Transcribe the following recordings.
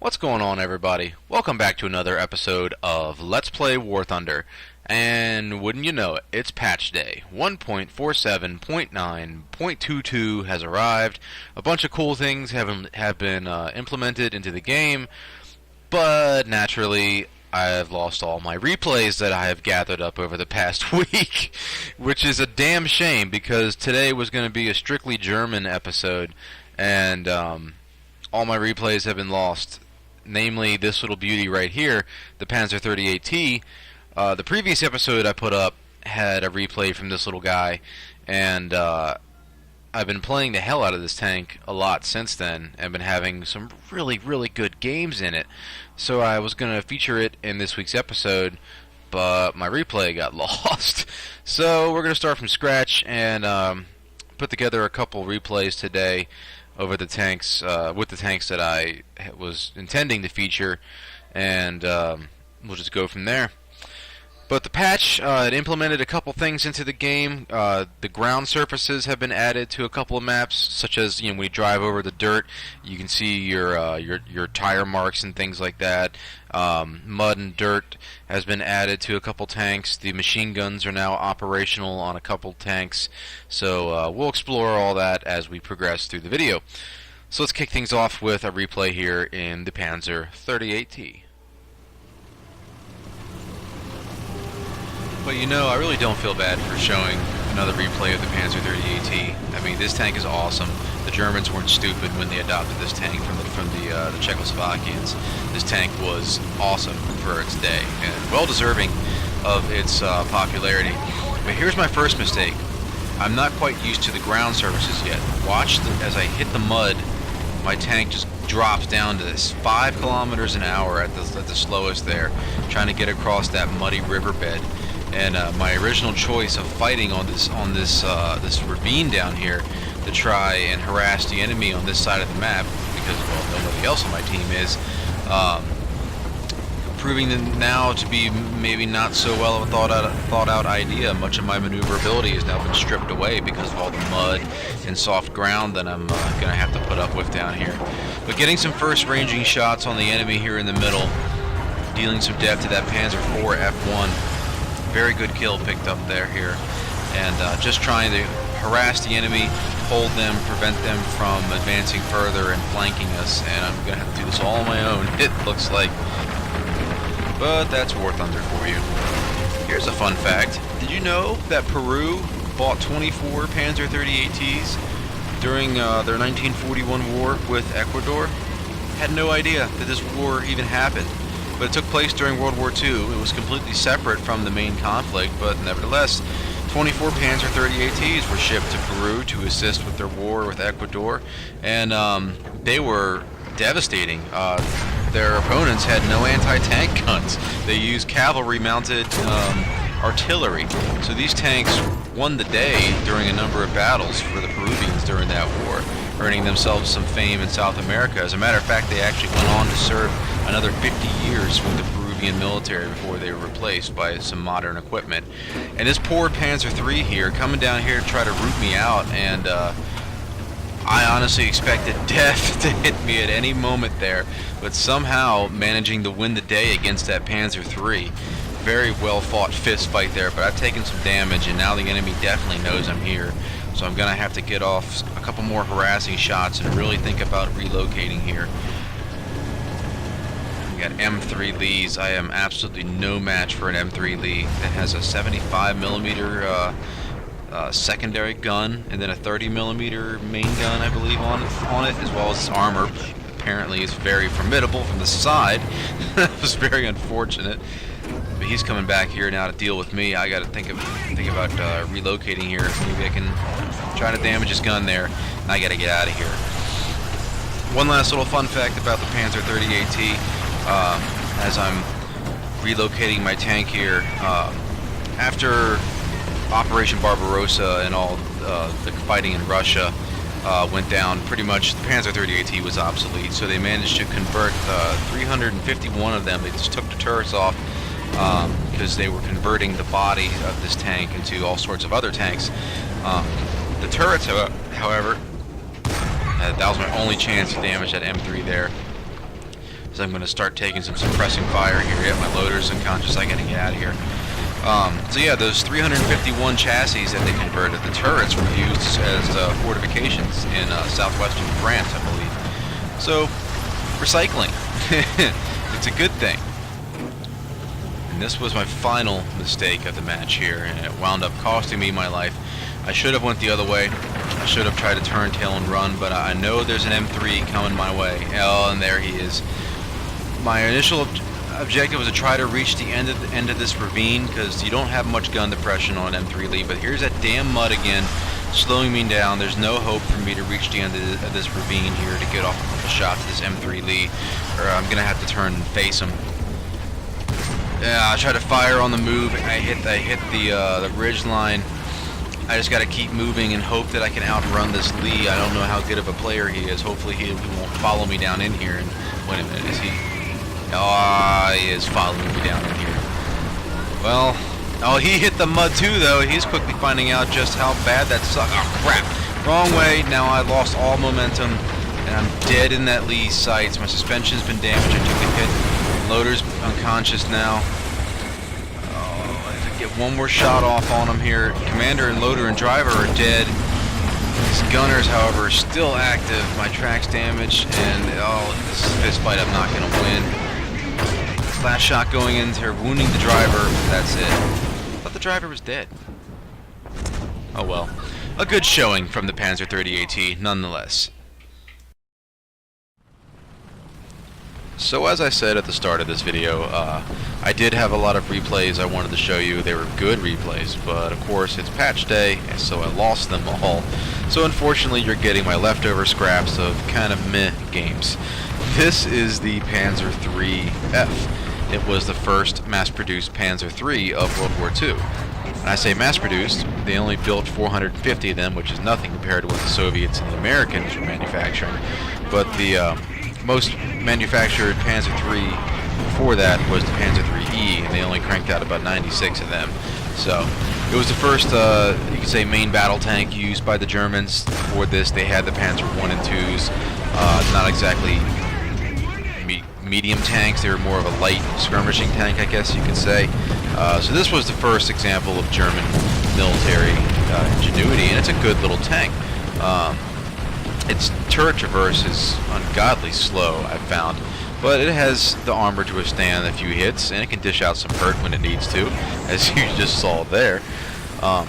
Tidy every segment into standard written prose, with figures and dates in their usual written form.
What's going on, everybody? Welcome back to another episode of Let's Play War Thunder. And wouldn't you know it, it's patch day. 1.47.9.22 has arrived. A bunch of cool things have been implemented into the game, but naturally I've lost all my replays that I have gathered up over the past week, which is a damn shame because today was going to be a strictly German episode, and all my replays have been lost. Namely, this little beauty right here, the Panzer 38T. The previous episode I put up had a replay from this little guy, and I've been playing the hell out of this tank a lot since then, and been having some really good games in it. So I was going to feature it in this week's episode, but my replay got lost. So we're going to start from scratch and put together a couple replays today over the tanks, with the tanks that I was intending to feature, and we'll just go from there. But the patch, it implemented a couple things into the game. The ground surfaces have been added to a couple of maps, such as, when you drive over the dirt, you can see your tire marks and things like that. Mud and dirt has been added to a couple tanks. The machine guns are now operational on a couple tanks. So we'll explore all that as we progress through the video. So let's kick things off with a replay here in the Panzer 38T. But I really don't feel bad for showing another replay of the Panzer 38T. I mean, this tank is awesome. The Germans weren't stupid when they adopted this tank from the Czechoslovakians. This tank was awesome for its day and well deserving of its popularity. But here's my first mistake. I'm not quite used to the ground surfaces yet. Watch as I hit the mud, my tank just drops down to this 5 kilometers an hour at the slowest there, trying to get across that muddy riverbed. And my original choice of fighting on this ravine down here to try and harass the enemy on this side of the map, because nobody else on my team is, proving now to be maybe not so well of a thought out idea. Much of my maneuverability has now been stripped away because of all the mud and soft ground that I'm gonna have to put up with down here. But getting some first ranging shots on the enemy here in the middle, dealing some death to that Panzer IV F1. Very good kill picked up here, and just trying to harass the enemy, hold them, prevent them from advancing further and flanking us, and I'm going to have to do this all on my own, it looks like. But that's War Thunder for you. Here's a fun fact. Did you know that Peru bought 24 Panzer 38Ts during their 1941 war with Ecuador? Had no idea that this war even happened. But it took place during World War II. It was completely separate from the main conflict, but nevertheless, 24 Panzer 38Ts were shipped to Peru to assist with their war with Ecuador, and they were devastating. Their opponents had no anti-tank guns. They used cavalry-mounted artillery. So these tanks won the day during a number of battles for the Peruvians during that war, earning themselves some fame in South America. As a matter of fact, they actually went on to serve another 50 years with the Peruvian military before they were replaced by some modern equipment. And this poor Panzer III here, coming down here to try to root me out, and I honestly expected death to hit me at any moment there, but somehow managing to win the day against that Panzer III. Very well fought fist fight there, but I've taken some damage, and now the enemy definitely knows I'm here. So I'm going to have to get off a couple more harassing shots and really think about relocating here. We got M3 Lees. I am absolutely no match for an M3 Lee. It has a 75mm secondary gun, and then a 30mm main gun, I believe, on it, as well as its armor. Apparently it's very formidable from the side. That was very unfortunate. But he's coming back here now to deal with me. I got to think about relocating here. Maybe I can try to damage his gun there, and I got to get out of here. One last little fun fact about the Panzer 38T, as I'm relocating my tank here, after Operation Barbarossa and all the fighting in Russia went down, pretty much the Panzer 38T was obsolete, so they managed to convert 351 of them. They just took the turrets off, because they were converting the body of this tank into all sorts of other tanks. The turrets, however, that was my only chance to damage that M3 there. So as I'm going to start taking some suppressing fire here. Yeah, my loader's unconscious. I got to get out of here. So yeah, those 351 chassis that they converted, the turrets were used as fortifications in southwestern France, I believe. So, recycling. It's a good thing. And this was my final mistake of the match here, and it wound up costing me my life. I should have went the other way. I should have tried to turn tail and run, but I know there's an M3 coming my way. Oh, and there he is. My initial objective was to try to reach the end of this ravine, because you don't have much gun depression on M3 Lee, but here's that damn mud again, slowing me down. There's no hope for me to reach the end of this ravine here to get off a couple shots of this M3 Lee, or I'm gonna have to turn and face him. Yeah, I try to fire on the move. I hit the ridge line. I just got to keep moving and hope that I can outrun this Lee. I don't know how good of a player he is. Hopefully he won't follow me down in here. And wait a minute, is he? Oh, he is following me down in here. Well, oh, he hit the mud too, though. He's quickly finding out just how bad that sucks. Oh, crap. Wrong way. Now I lost all momentum, and I'm dead in that Lee's sights. My suspension's been damaged. I took a hit. Loader's unconscious now. Get one more shot off on him here. Commander and loader and driver are dead. These gunners, however, are still active. My track's damaged, and this fight I'm not going to win. Last shot going into her, wounding the driver. That's it. I thought the driver was dead. Oh well. A good showing from the Panzer 30 AT, nonetheless. So as I said at the start of this video, I did have a lot of replays I wanted to show you. They were good replays, but of course it's patch day, so I lost them all. So unfortunately you're getting my leftover scraps of kind of meh games. This is the Panzer IIIF. It was the first mass-produced Panzer III of World War II. And I say mass-produced, they only built 450 of them, which is nothing compared to what the Soviets and the Americans were manufacturing. But the most manufactured Panzer III before that was the Panzer IIIe, and they only cranked out about 96 of them. So it was the first, you could say, main battle tank used by the Germans. For this, they had the Panzer I and IIs, not exactly medium tanks. They were more of a light skirmishing tank, I guess you could say. So this was the first example of German military ingenuity, and it's a good little tank. Its turret traverse is ungodly slow, I've found, but it has the armor to withstand a few hits, and it can dish out some hurt when it needs to, as you just saw there.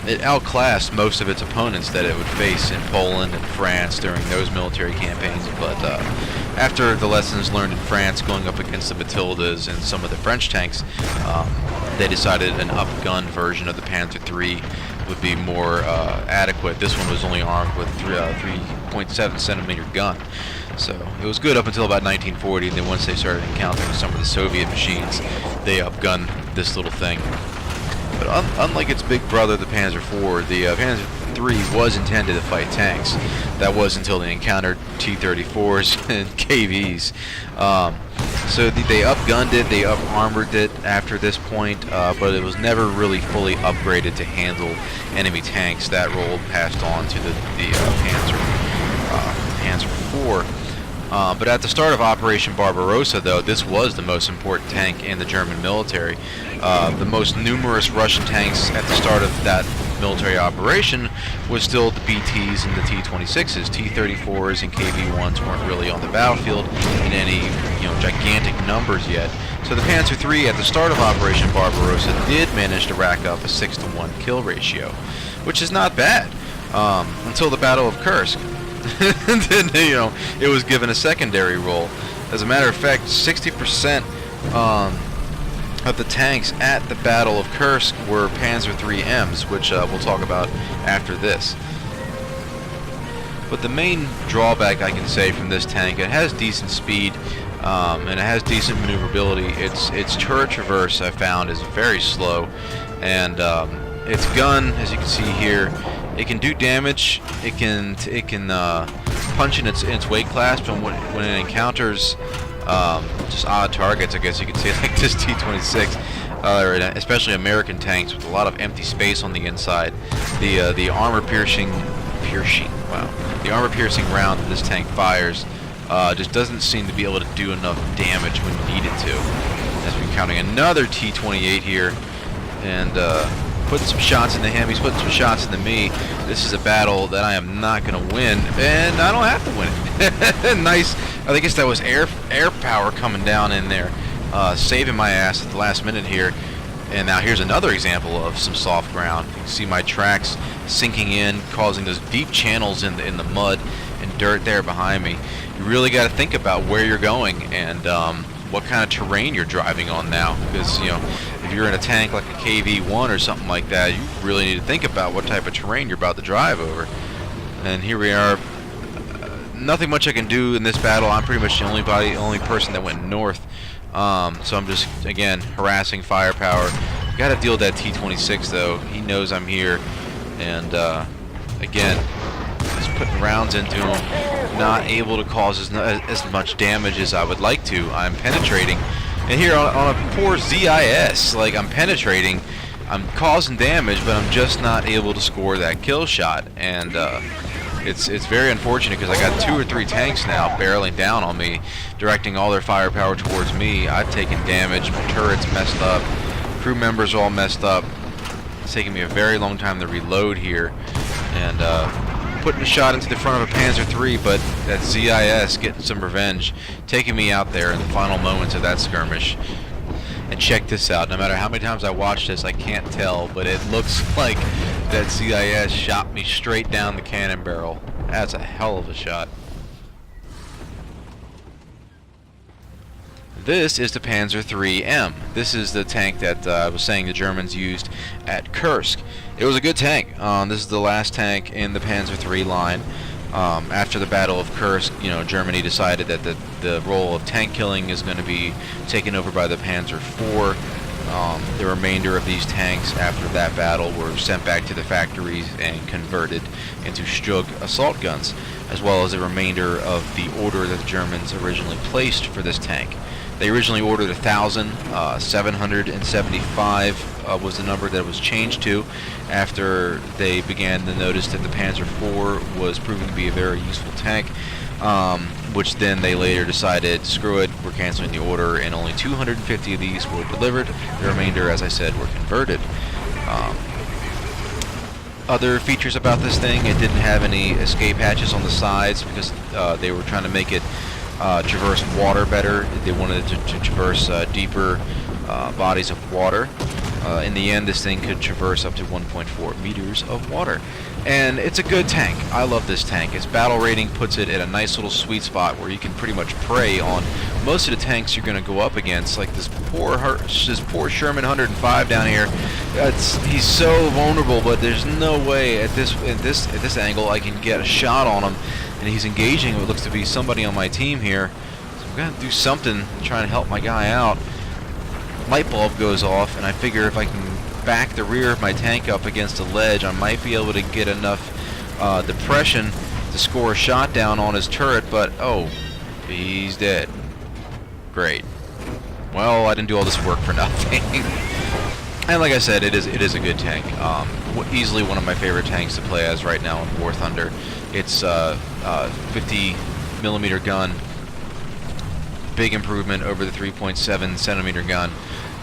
It outclassed most of its opponents that it would face in Poland and France during those military campaigns, but after the lessons learned in France going up against the Matildas and some of the French tanks, they decided an up-gun version of the Panzer III would be more adequate. This one was only armed with 3.7 centimeter gun, so it was good up until about 1940. And then once they started encountering some of the Soviet machines, they upgunned this little thing. But unlike its big brother, the Panzer IV, the Panzer III was intended to fight tanks. That was until they encountered T-34s and KVs. So they upgunned it, they up-armored it after this point, but it was never really fully upgraded to handle enemy tanks. That role passed on to the Panzer IV. But at the start of Operation Barbarossa, though, this was the most important tank in the German military. The most numerous Russian tanks at the start of that military operation was still the BTs and the T-26s. T-34s and KV-1s weren't really on the battlefield in any gigantic numbers yet. So the Panzer III at the start of Operation Barbarossa did manage to rack up a 6-to-1 kill ratio, which is not bad, until the Battle of Kursk. And then, it was given a secondary role. As a matter of fact, 60% of the tanks at the Battle of Kursk were Panzer IIIMs, which we'll talk about after this. But the main drawback I can say from this tank, it has decent speed, and it has decent maneuverability. Its turret traverse, I found, is very slow, and its gun, as you can see here, it can do damage. It can punch in its weight class, but when it encounters just odd targets, I guess you could say, like this T-26, or especially American tanks with a lot of empty space on the inside, the armor piercing round that this tank fires just doesn't seem to be able to do enough damage when you need it to. As we're counting another T-28 here, and putting some shots into him. He's putting some shots into me. This is a battle that I am not going to win, and I don't have to win it. Nice. I guess that was air power coming down in there, saving my ass at the last minute here. And now here's another example of some soft ground. You can see my tracks sinking in, causing those deep channels in the mud and dirt there behind me. You really got to think about where you're going and what kind of terrain you're driving on now, because if you're in a tank like a KV-1 or something like that, you really need to think about what type of terrain you're about to drive over. And here we are. Nothing much I can do in this battle. I'm pretty much the only person that went north. So I'm just, again, harassing firepower. Got to deal with that T-26 though. He knows I'm here, and again, just putting rounds into him. Not able to cause as much damage as I would like to. I'm penetrating, and here on a poor ZIS, like, I'm penetrating, I'm causing damage, but I'm just not able to score that kill shot. And it's very unfortunate, because I got 2 or 3 tanks now barreling down on me, directing all their firepower towards me. I've taken damage, my turret's messed up, crew members are all messed up. It's taking me a very long time to reload here, and putting a shot into the front of a Panzer III, but that ZIS getting some revenge, taking me out there in the final moments of that skirmish. And check this out, no matter how many times I watch this, I can't tell, but it looks like that ZIS shot me straight down the cannon barrel. That's a hell of a shot. This is the Panzer III-M. This is the tank that I was saying the Germans used at Kursk. It was a good tank. This is the last tank in the Panzer III line. After the Battle of Kursk, Germany decided that the role of tank killing is going to be taken over by the Panzer IV. The remainder of these tanks after that battle were sent back to the factories and converted into Stug assault guns, as well as the remainder of the order that the Germans originally placed for this tank. They originally ordered 1,000, 775 was the number that was changed to after they began to notice that the Panzer IV was proving to be a very useful tank, which then they later decided, screw it, we're canceling the order, and only 250 of these were delivered. The remainder, as I said, were converted. Other features about this thing, it didn't have any escape hatches on the sides, because they were trying to make it traverse water better. They wanted it to traverse deeper bodies of water. In the end, this thing could traverse up to 1.4 meters of water. And it's a good tank. I love this tank. Its battle rating puts it at a nice little sweet spot where you can pretty much prey on most of the tanks you're going to go up against. Like this poor Sherman 105 down here. He's so vulnerable, but there's no way at this angle I can get a shot on him. And he's engaging what looks to be somebody on my team here. So I'm going to do something to try and help my guy out. Light bulb goes off, and I figure if I can back the rear of my tank up against a ledge, I might be able to get enough depression to score a shot down on his turret, but oh, he's dead. Great. Well, I didn't do all this work for nothing. And like I said, it is a good tank. Easily one of my favorite tanks to play as right now in War Thunder. It's 50 millimeter gun. Big improvement over the 3.7 centimeter gun.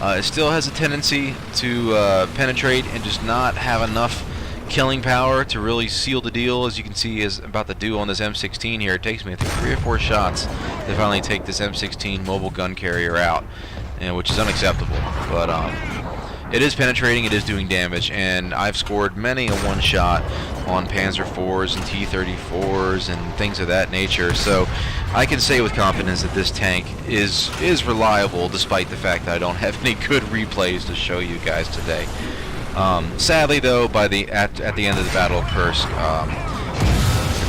It still has a tendency to penetrate and just not have enough killing power to really seal the deal, as you can see is about to do on this M16 here. It takes me, I think, 3 or 4 shots to finally take this M16 mobile gun carrier out, which is unacceptable. But it is penetrating, it is doing damage, and I've scored many a one-shot on Panzer IVs and T-34s and things of that nature, so I can say with confidence that this tank is reliable, despite the fact that I don't have any good replays to show you guys today. Sadly, though, at the end of the Battle of Kursk, the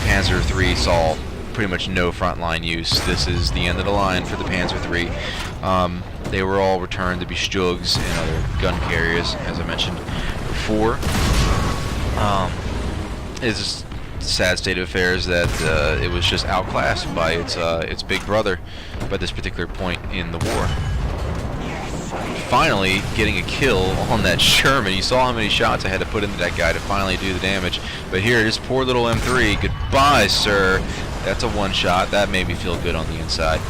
Panzer III saw pretty much no frontline use. This is the end of the line for the Panzer III. They were all returned to be Stugs and other gun carriers, as I mentioned before. It's a sad state of affairs that it was just outclassed by its big brother by this particular point in the war. Finally getting a kill on that Sherman. You saw how many shots I had to put into that guy to finally do the damage. But here, this poor little M3, goodbye, sir. That's a one-shot. That made me feel good on the inside.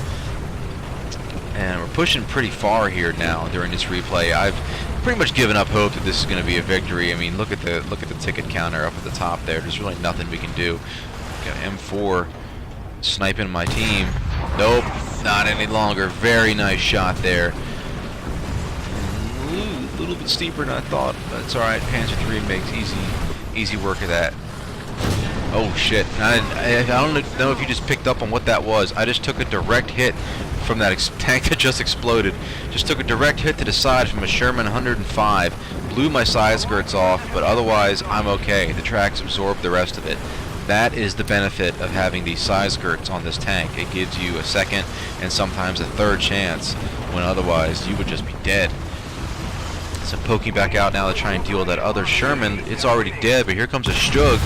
And we're pushing pretty far here now during this replay. I've pretty much given up hope that this is going to be a victory. I mean, look at the ticket counter up at the top there. There's really nothing we can do. Got M4 sniping my team. Nope, not any longer. Very nice shot there. A little bit steeper than I thought, but it's all right. Panzer III makes easy work of that. Oh shit! I don't know if you just picked up on what that was. I just took a direct hit from that tank that just exploded. Just took a direct hit to the side from a Sherman 105. Blew my side skirts off, but otherwise I'm okay. The tracks absorbed the rest of it. That is the benefit of having these side skirts on this tank. It gives you a second and sometimes a third chance when otherwise you would just be dead. So I'm poking back out now to try and deal with that other Sherman. It's already dead, but here comes a Stug.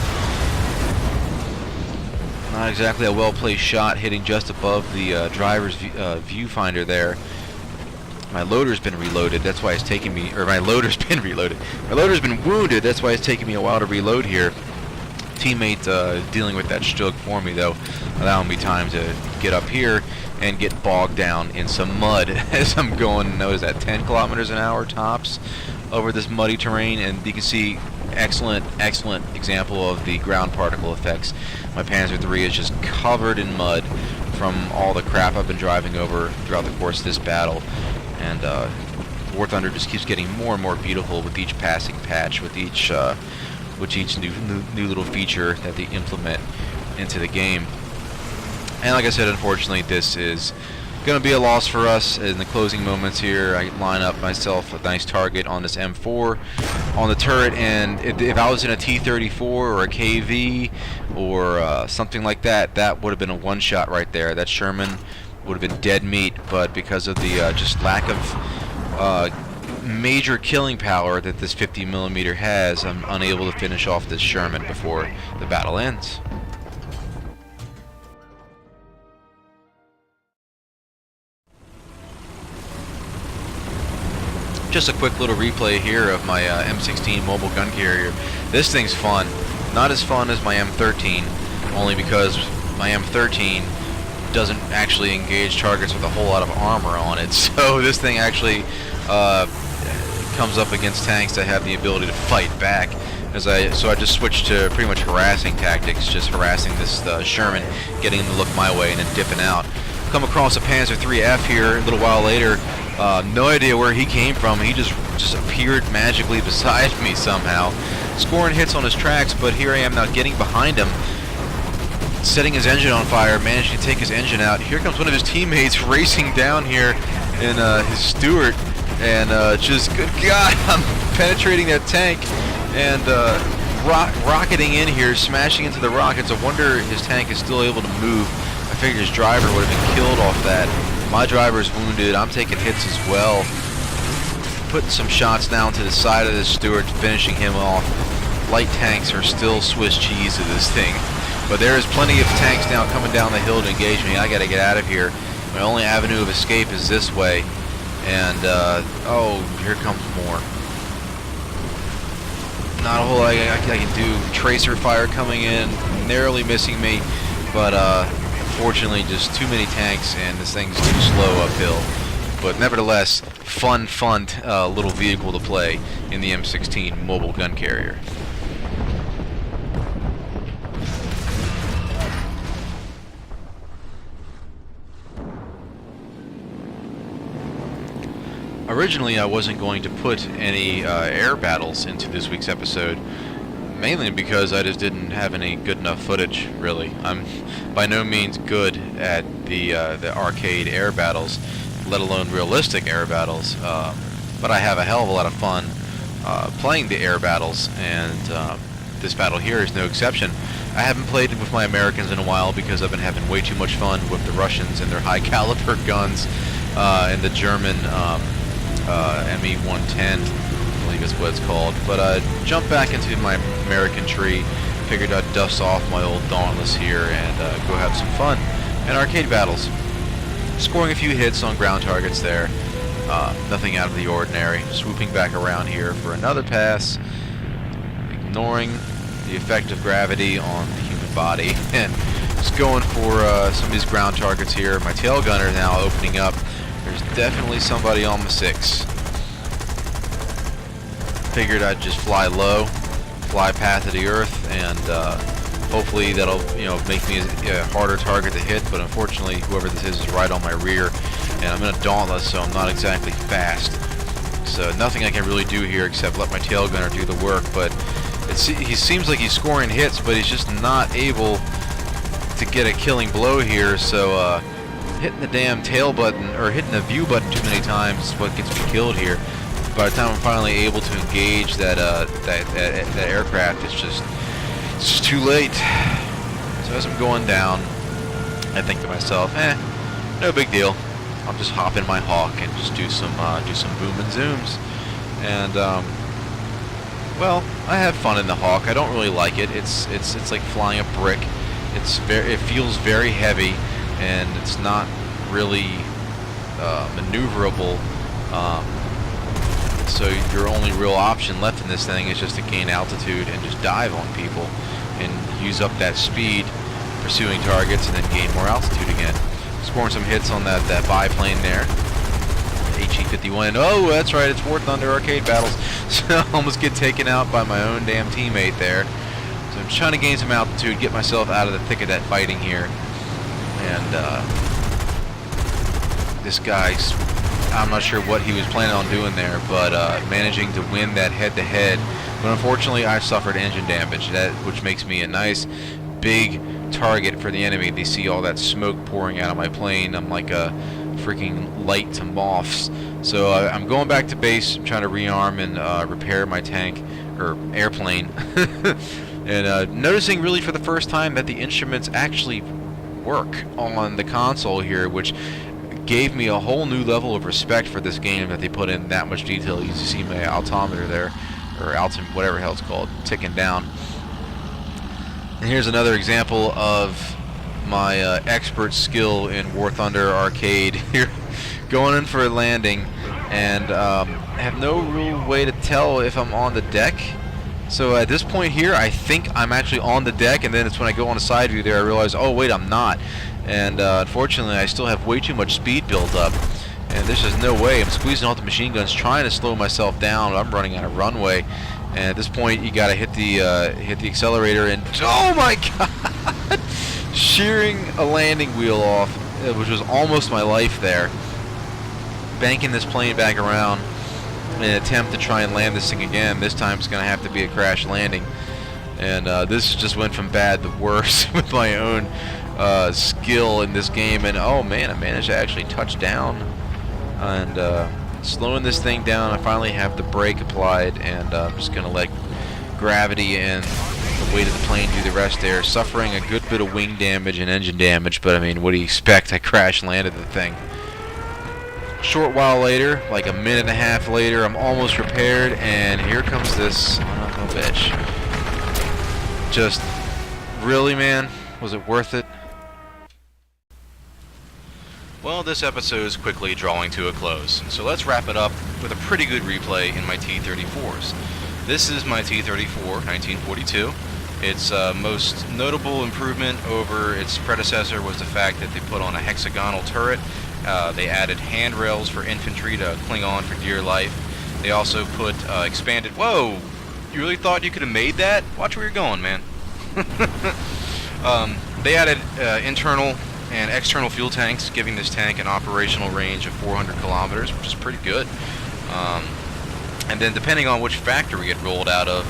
Not exactly a well-placed shot, hitting just above the driver's viewfinder there. My loader's been reloaded. That's why it's taking me, or my loader's been reloaded. My loader's been wounded. That's why it's taking me a while to reload here. Teammate dealing with that Stug for me though, allowing me time to get up here and get bogged down in some mud as I'm going, what is that, 10 kilometers an hour tops over this muddy terrain. And you can see excellent example of the ground particle effects. My Panzer III is just covered in mud from all the crap I've been driving over throughout the course of this battle. And War Thunder just keeps getting more and more beautiful with each passing patch, with each new little feature that they implement into the game. And like I said, unfortunately, this is going to be a loss for us in the closing moments here. I line up myself a nice target on this M4 on the turret, and if I was in a T-34 or a KV or something like that, that would have been a one-shot right there. That Sherman would have been dead meat, but because of the just lack of major killing power that this 50mm has, I'm unable to finish off this Sherman before the battle ends. Just a quick little replay here of my M16 mobile gun carrier. This thing's fun. Not as fun as my M13, only because my M13 doesn't actually engage targets with a whole lot of armor on it. So this thing actually comes up against tanks that have the ability to fight back. So I just switched to pretty much harassing tactics, just harassing this Sherman, getting him to look my way and then dipping out. Come across a Panzer IIIF here a little while later. No idea where he came from. He just appeared magically beside me somehow, scoring hits on his tracks. But here I am now getting behind him, setting his engine on fire, managing to take his engine out. Here comes one of his teammates racing down here in his Stuart, and just, good God, I'm penetrating that tank and rocketing in here, smashing into the rockets. I wonder his tank is still able to move. I figured his driver would have been killed off that. My driver's wounded. I'm taking hits as well. Putting some shots down to the side of this Stuart, finishing him off. Light tanks are still Swiss cheese to this thing. But there is plenty of tanks now coming down the hill to engage me. I gotta get out of here. My only avenue of escape is this way. And, oh, here comes more. Not a whole lot I can do. Tracer fire coming in, narrowly missing me. But, unfortunately, just too many tanks, and this thing's too slow uphill. But nevertheless, fun little vehicle to play in the M16 mobile gun carrier. Originally, I wasn't going to put any air battles into this week's episode, mainly because I just didn't have any good enough footage, really. I'm by no means good at the arcade air battles, let alone realistic air battles, but I have a hell of a lot of fun playing the air battles, and this battle here is no exception. I haven't played with my Americans in a while because I've been having way too much fun with the Russians and their high-caliber guns, and the German ME-110, I believe is what it's called. But I jumped back into my American tree, figured I'd dust off my old Dauntless here and go have some fun in arcade battles. Scoring a few hits on ground targets there, nothing out of the ordinary. Swooping back around here for another pass, ignoring the effect of gravity on the human body, and Just going for some of these ground targets here. My tail gunner now opening up. There's definitely somebody on the 6. Figured I'd just fly low, fly path of the earth, and hopefully that'll make me a harder target to hit. But unfortunately, whoever this is right on my rear, and I'm in a Dauntless, so I'm not exactly fast. So nothing I can really do here except let my tail gunner do the work. But he seems like he's scoring hits, but he's just not able to get a killing blow here. So hitting the damn tail button, or hitting the view button too many times is what gets me killed here. By the time I'm finally able to engage that aircraft, it's just too late. So as I'm going down, I think to myself, no big deal. I'll just hop in my Hawk and just do some boom and zooms. And well, I have fun in the Hawk. I don't really like it. It's like flying a brick. It feels very heavy, and it's not really maneuverable. So your only real option left in this thing is just to gain altitude and just dive on people and use up that speed pursuing targets and then gain more altitude again. Scoring some hits on that biplane there. HE-51. Oh, that's right, it's War Thunder arcade battles. So I almost get taken out by my own damn teammate there. So I'm trying to gain some altitude, get myself out of the thick of that fighting here. And this guy's, I'm not sure what he was planning on doing there, but managing to win that head-to-head. But unfortunately, I suffered engine damage, which makes me a nice big target for the enemy. They see all that smoke pouring out of my plane. I'm like a freaking light to moths. So I'm going back to base. I'm trying to rearm and repair my tank, or airplane. And noticing really for the first time that the instruments actually work on the console here, which gave me a whole new level of respect for this game, that they put in that much detail. You see my altimeter there, or whatever the hell it's called, ticking down. And here's another example of my expert skill in War Thunder arcade here. Going in for a landing, and have no real way to tell if I'm on the deck. So at this point here, I think I'm actually on the deck, and then it's when I go on a side view there I realize, oh wait, I'm not. And unfortunately, I still have way too much speed built up, and there's just no way. I'm squeezing all the machine guns, trying to slow myself down. I'm running out of runway, and at this point, you gotta hit the accelerator, and oh my god, shearing a landing wheel off, which was almost my life there. Banking this plane back around in an attempt to try and land this thing again. This time, it's gonna have to be a crash landing, and this just went from bad to worse with my own skill in this game. And oh man, I managed to actually touch down, and slowing this thing down. I finally have the brake applied, and I'm just gonna let gravity and the weight of the plane do the rest there, suffering a good bit of wing damage and engine damage, but I mean, what do you expect? I crash landed the thing. Short while later, like a minute and a half later, I'm almost repaired, and here comes this son of a bitch. Just really, man, was it worth it? Well, this episode is quickly drawing to a close, so let's wrap it up with a pretty good replay in my T-34s. This is my T-34 1942. Its most notable improvement over its predecessor was the fact that they put on a hexagonal turret. They added handrails for infantry to cling on for dear life. They also put expanded... Whoa! You really thought you could have made that? Watch where you're going, man. They added internal and external fuel tanks, giving this tank an operational range of 400 kilometers, which is pretty good. And then depending on which factory it rolled out of,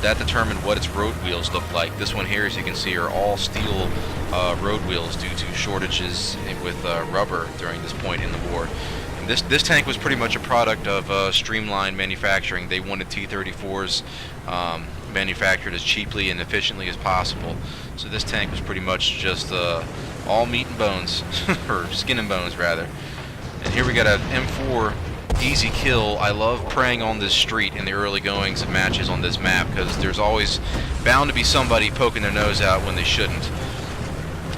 that determined what its road wheels look like. This one here, as you can see, are all steel road wheels due to shortages with rubber during this point in the war. And this tank was pretty much a product of streamlined manufacturing. They wanted T-34s manufactured as cheaply and efficiently as possible. So this tank was pretty much just all meat and bones, or skin and bones rather. And here we got an M4 easy kill. I love preying on this street in the early goings of matches on this map, because there's always bound to be somebody poking their nose out when they shouldn't.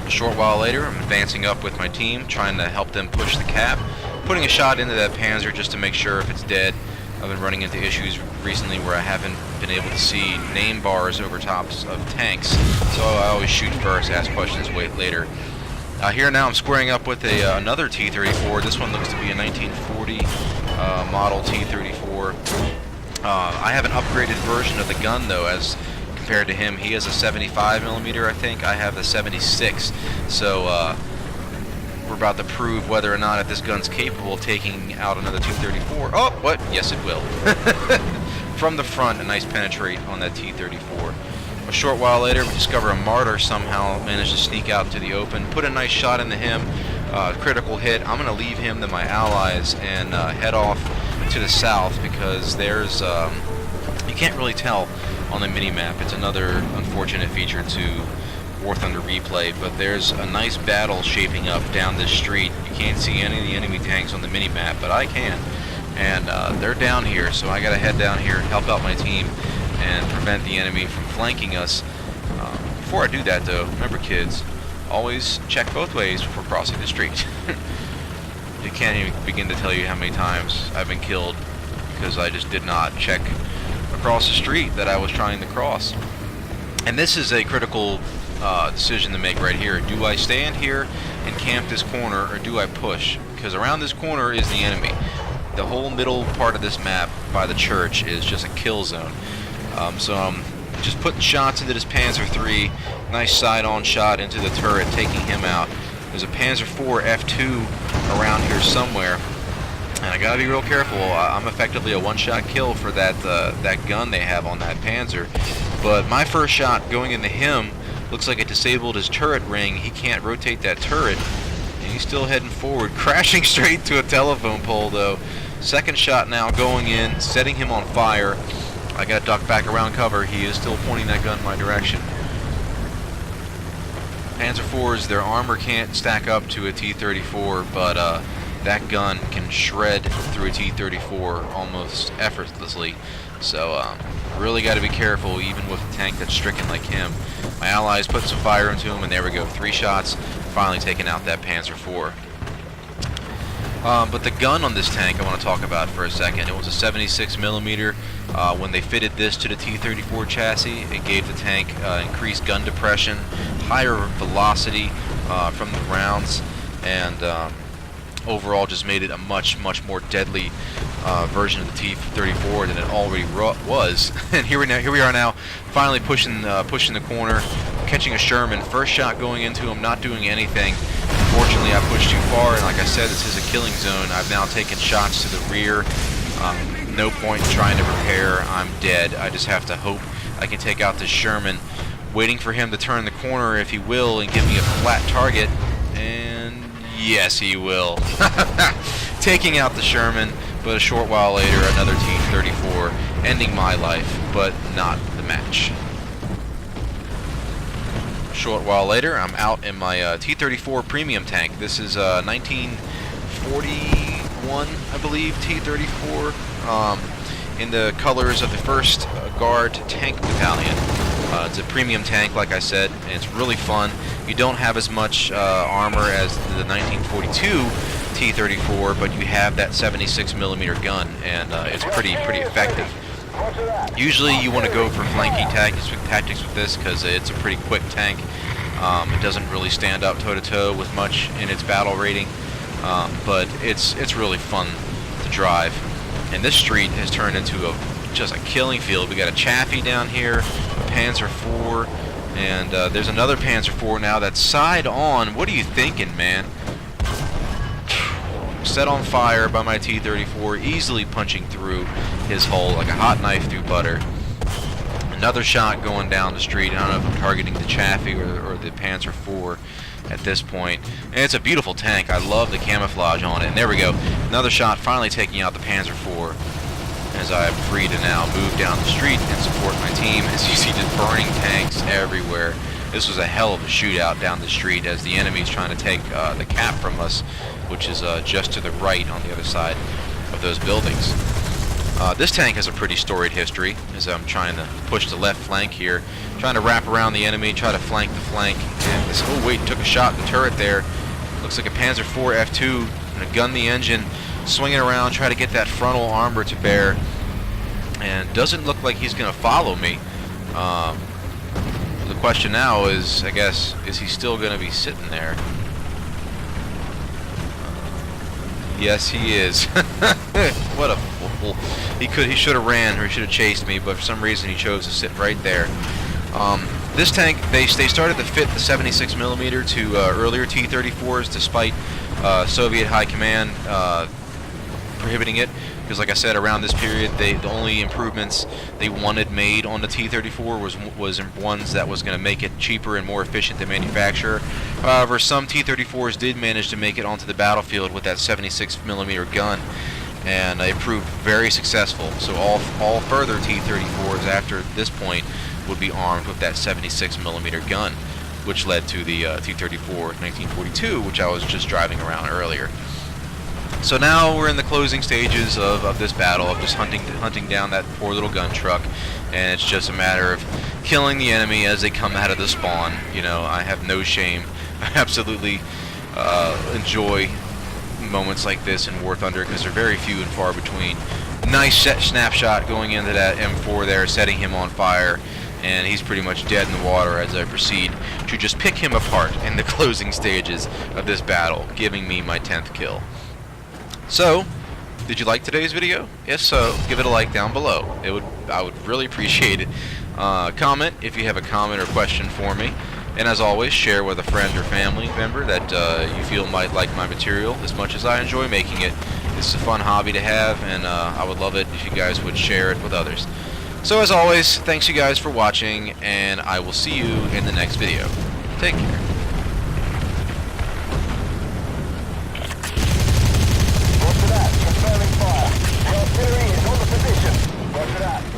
A short while later, I'm advancing up with my team, trying to help them push the cap, putting a shot into that Panzer just to make sure if it's dead, I've been running into issues recently where I haven't been able to see name bars over tops of tanks, so I always shoot first, ask questions, wait later. Here now I'm squaring up with another T-34. This one looks to be a 1940 model T-34. I have an upgraded version of the gun though, as compared to him. He has a 75mm, I think. I have the 76. So we're about to prove whether or not if this gun's capable of taking out another T-34. Oh, what? Yes, it will. From the front, a nice penetrate on that T-34. A short while later, we discover a martyr somehow managed to sneak out into the open, put a nice shot into him, critical hit. I'm going to leave him to my allies and head off to the south because there's, you can't really tell on the mini-map. It's another unfortunate feature to War Thunder replay, but there's a nice battle shaping up down this street. You can't see any of the enemy tanks on the mini-map, but I can. And they're down here, so I got to head down here, help out my team, and prevent the enemy from flanking us. Before I do that though, remember kids, always check both ways before crossing the street. You can't even begin to tell you how many times I've been killed because I just did not check across the street that I was trying to cross. And this is a critical decision to make right here. Do I stand here and camp this corner, or do I push? Because around this corner is the enemy. The whole middle part of this map by the church is just a kill zone. So I'm just putting shots into this Panzer III, nice side-on shot into the turret, taking him out. There's a Panzer IV F2 around here somewhere, and I gotta be real careful. I'm effectively a one-shot kill for that gun they have on that Panzer. But my first shot going into him looks like it disabled his turret ring. He can't rotate that turret, and he's still heading forward, crashing straight to a telephone pole though. Second shot now going in, setting him on fire. I gotta duck back around cover. He is still pointing that gun in my direction. Panzer IVs, their armor can't stack up to a T-34, but that gun can shred through a T-34 almost effortlessly. So really got to be careful, even with a tank that's stricken like him. My allies put some fire into him, and there we go. 3 shots, finally taking out that Panzer IV. But the gun on this tank I want to talk about for a second. It was a 76mm. When they fitted this to the T-34 chassis, it gave the tank increased gun depression, higher velocity from the rounds, and overall just made it a much more deadly version of the T-34 than it already was. And here we are now, finally pushing the corner, catching a Sherman. First shot going into him, not doing anything. Unfortunately, I pushed too far, and like I said, this is a killing zone. I've now taken shots to the rear. No point in trying to repair. I'm dead. I just have to hope I can take out this Sherman. Waiting for him to turn the corner, if he will, and give me a flat target. And yes, he will. Taking out the Sherman, but a short while later, another T-34, ending my life, but not the match. A short while later, I'm out in my T-34 premium tank. This is 1941, I believe, T-34, in the colors of the 1st Guard Tank Battalion. It's a premium tank, like I said, and it's really fun. You don't have as much armor as the 1942 T-34, but you have that 76mm gun, and it's pretty effective. Usually you want to go for flanking tactics with this because it's a pretty quick tank. It doesn't really stand up toe-to-toe with much in its battle rating, but it's really fun to drive. And this street has turned into just a killing field. We got a Chaffee down here, a Panzer IV, and there's another Panzer IV now that's side on. What are you thinking, man? Set on fire by my T-34, easily punching through his hull like a hot knife through butter. Another shot going down the street. I don't know if I'm targeting the Chaffee or the Panzer IV at this point. And it's a beautiful tank. I love the camouflage on it. And there we go. Another shot, finally taking out the Panzer IV. As I am free to now move down the street and support my team. As you see, just burning tanks everywhere. This was a hell of a shootout down the street as the enemy's trying to take the cap from us, which is just to the right on the other side of those buildings. This tank has a pretty storied history, as I'm trying to push the left flank here, trying to wrap around the enemy, try to flank the flank. And oh wait, took a shot in the turret there. Looks like a Panzer IV F2, and gun the engine. swinging around, try to get that frontal armor to bear, and doesn't look like he's going to follow me. The question now is, I guess, is he still going to be sitting there? Yes, he is. What a fool. He should have ran, or he should have chased me, but for some reason he chose to sit right there. This tank, they started to fit the 76mm to earlier T-34s, despite Soviet High Command prohibiting it. Because, like I said, around this period, the only improvements they wanted made on the T-34 was ones that was going to make it cheaper and more efficient to manufacture. However, some T-34s did manage to make it onto the battlefield with that 76mm gun, and they proved very successful. So all further T-34s after this point would be armed with that 76mm gun, which led to the T-34 1942, which I was just driving around earlier. So now we're in the closing stages of this battle, of just hunting down that poor little gun truck, and it's just a matter of killing the enemy as they come out of the spawn. You know, I have no shame. I absolutely enjoy moments like this in War Thunder because they're very few and far between. Nice snapshot going into that M4 there, setting him on fire, and he's pretty much dead in the water as I proceed to just pick him apart in the closing stages of this battle, giving me my 10th kill. So, did you like today's video? If so, give it a like down below. I would really appreciate it. Comment if you have a comment or question for me. And as always, share with a friend or family member that you feel might like my material as much as I enjoy making it. This is a fun hobby to have, and I would love it if you guys would share it with others. So as always, thanks you guys for watching, and I will see you in the next video. Take care. Confirming fire. The artillery is on the position. Roger that.